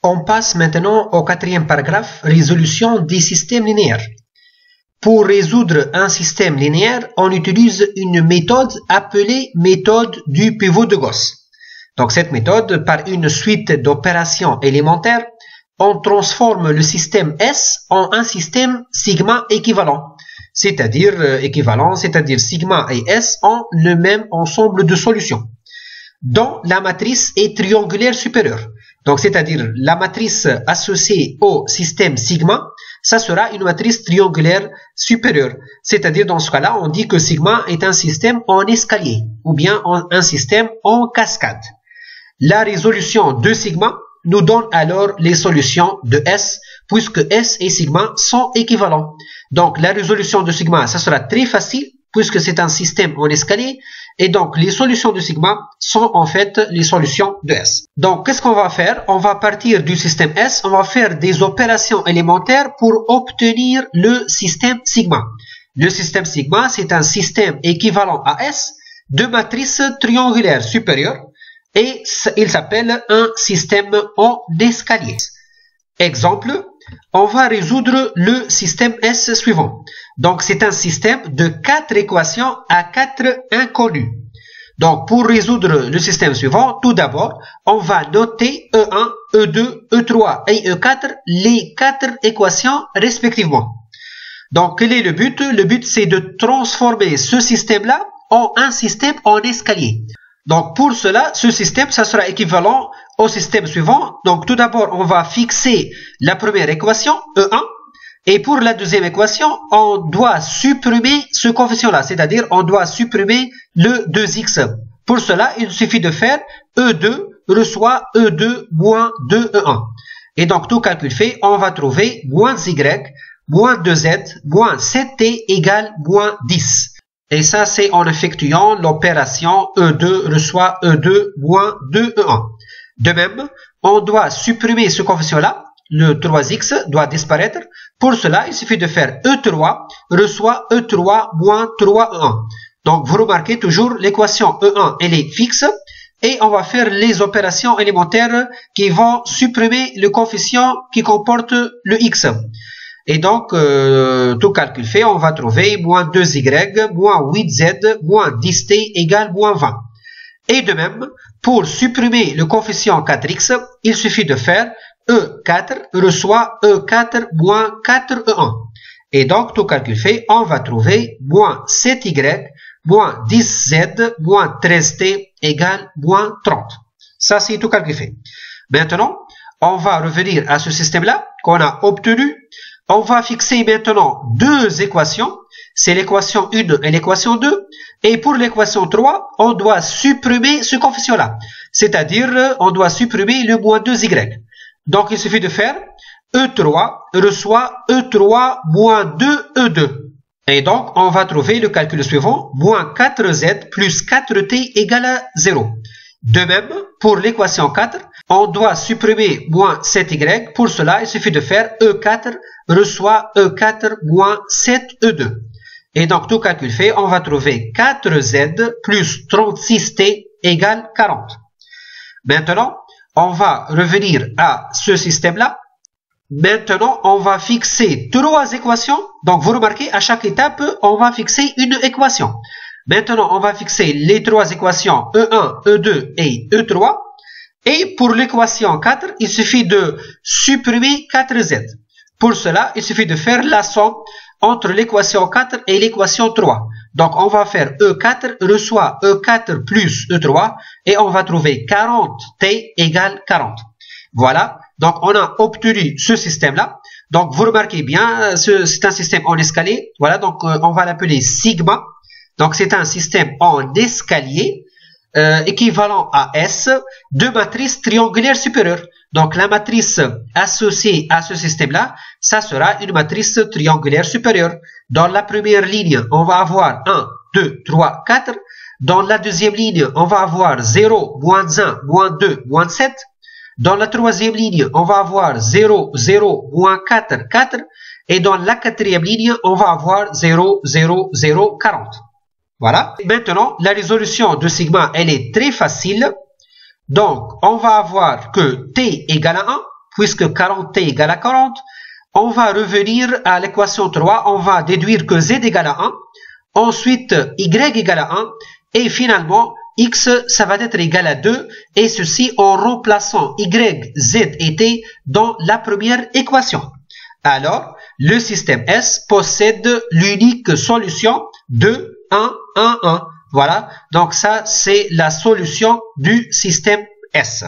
On passe maintenant au quatrième paragraphe, résolution des systèmes linéaires. Pour résoudre un système linéaire, on utilise une méthode appelée méthode du pivot de Gauss. Donc cette méthode, par une suite d'opérations élémentaires, on transforme le système S en un système sigma équivalent, c'est-à-dire sigma et S ont le même ensemble de solutions, dont la matrice est triangulaire supérieure. Donc, c'est-à-dire la matrice associée au système sigma, ça sera une matrice triangulaire supérieure. C'est-à-dire dans ce cas-là, on dit que sigma est un système en escalier ou bien un système en cascade. La résolution de sigma nous donne alors les solutions de S, puisque S et sigma sont équivalents. Donc, la résolution de sigma, ça sera très facile, puisque c'est un système en escalier, et donc les solutions de sigma sont en fait les solutions de S. Donc, qu'est-ce qu'on va faire? On va partir du système S, on va faire des opérations élémentaires pour obtenir le système sigma. Le système sigma, c'est un système équivalent à S de matrice triangulaire supérieure, et il s'appelle un système en escalier. Exemple, on va résoudre le système S suivant. Donc, c'est un système de 4 équations à 4 inconnues. Donc, pour résoudre le système suivant, tout d'abord, on va noter E1, E2, E3 et E4, les 4 équations respectivement. Donc, quel est le but? Le but, c'est de transformer ce système-là en un système en escalier. Donc, pour cela, ce système, ça sera équivalent au système suivant. Donc, tout d'abord, on va fixer la première équation, E1. Et pour la deuxième équation, on doit supprimer ce coefficient-là. C'est-à-dire, on doit supprimer le 2x. Pour cela, il suffit de faire E2 reçoit E2 moins 2E1. Et donc, tout calcul fait, on va trouver moins y, moins 2z, moins 7t égale moins 10. Et ça, c'est en effectuant l'opération E2 reçoit E2 moins 2E1. De même, on doit supprimer ce coefficient-là. Le 3x doit disparaître. Pour cela, il suffit de faire E3 reçoit E3 moins 3E1. Donc, vous remarquez toujours l'équation E1, elle est fixe. Et on va faire les opérations élémentaires qui vont supprimer le coefficient qui comporte le x. Et donc, tout calcul fait, on va trouver moins 2y, moins 8z, moins 10t égale moins 20. Et de même, pour supprimer le coefficient 4x, il suffit de faire E4 reçoit E4 moins 4E1. Et donc, tout calcul fait, on va trouver moins 7y, moins 10z, moins 13t égale moins 30. Ça, c'est tout calcul fait. Maintenant, on va revenir à ce système-là qu'on a obtenu. On va fixer maintenant deux équations. C'est l'équation 1 et l'équation 2. Et pour l'équation 3, on doit supprimer ce coefficient-là. C'est-à-dire, on doit supprimer le moins 2y. Donc, il suffit de faire E3 reçoit E3 moins 2E2. Et donc, on va trouver le calcul suivant, moins 4z plus 4t égale à 0. De même, pour l'équation 4, on doit supprimer moins 7y. Pour cela, il suffit de faire E4 reçoit E4 moins 7E2. Et donc, tout calcul fait, on va trouver 4z plus 36t égale 40. Maintenant, on va revenir à ce système-là. Maintenant, on va fixer trois équations. Donc, vous remarquez, à chaque étape, on va fixer une équation. Maintenant, on va fixer les trois équations E1, E2 et E3. Et pour l'équation 4, il suffit de supprimer 4z. Pour cela, il suffit de faire la somme entre l'équation 4 et l'équation 3. Donc, on va faire E4 reçoit E4 plus E3 et on va trouver 40t égale 40. Voilà. Donc, on a obtenu ce système-là. Donc, vous remarquez bien, c'est un système en escalier. Voilà. Donc, on va l'appeler sigma. Donc, c'est un système en escalier équivalent à S de matrice triangulaire supérieure. Donc, la matrice associée à ce système-là, ça sera une matrice triangulaire supérieure. Dans la première ligne, on va avoir 1, 2, 3, 4. Dans la deuxième ligne, on va avoir 0, moins 1, moins 2, moins 7. Dans la troisième ligne, on va avoir 0, 0, moins 4, 4. Et dans la quatrième ligne, on va avoir 0, 0, 0, 40. Voilà. Maintenant, la résolution de sigma, elle est très facile. Donc, on va avoir que t égale à 1. puisque 40t égale à 40, on va revenir à l'équation 3, on va déduire que z égale à 1, ensuite y égale à 1, et finalement x ça va être égal à 2, et ceci en remplaçant y, z et t dans la première équation. Alors, le système S possède l'unique solution 2, 1, 1, 1. Voilà, donc ça c'est la solution du système S.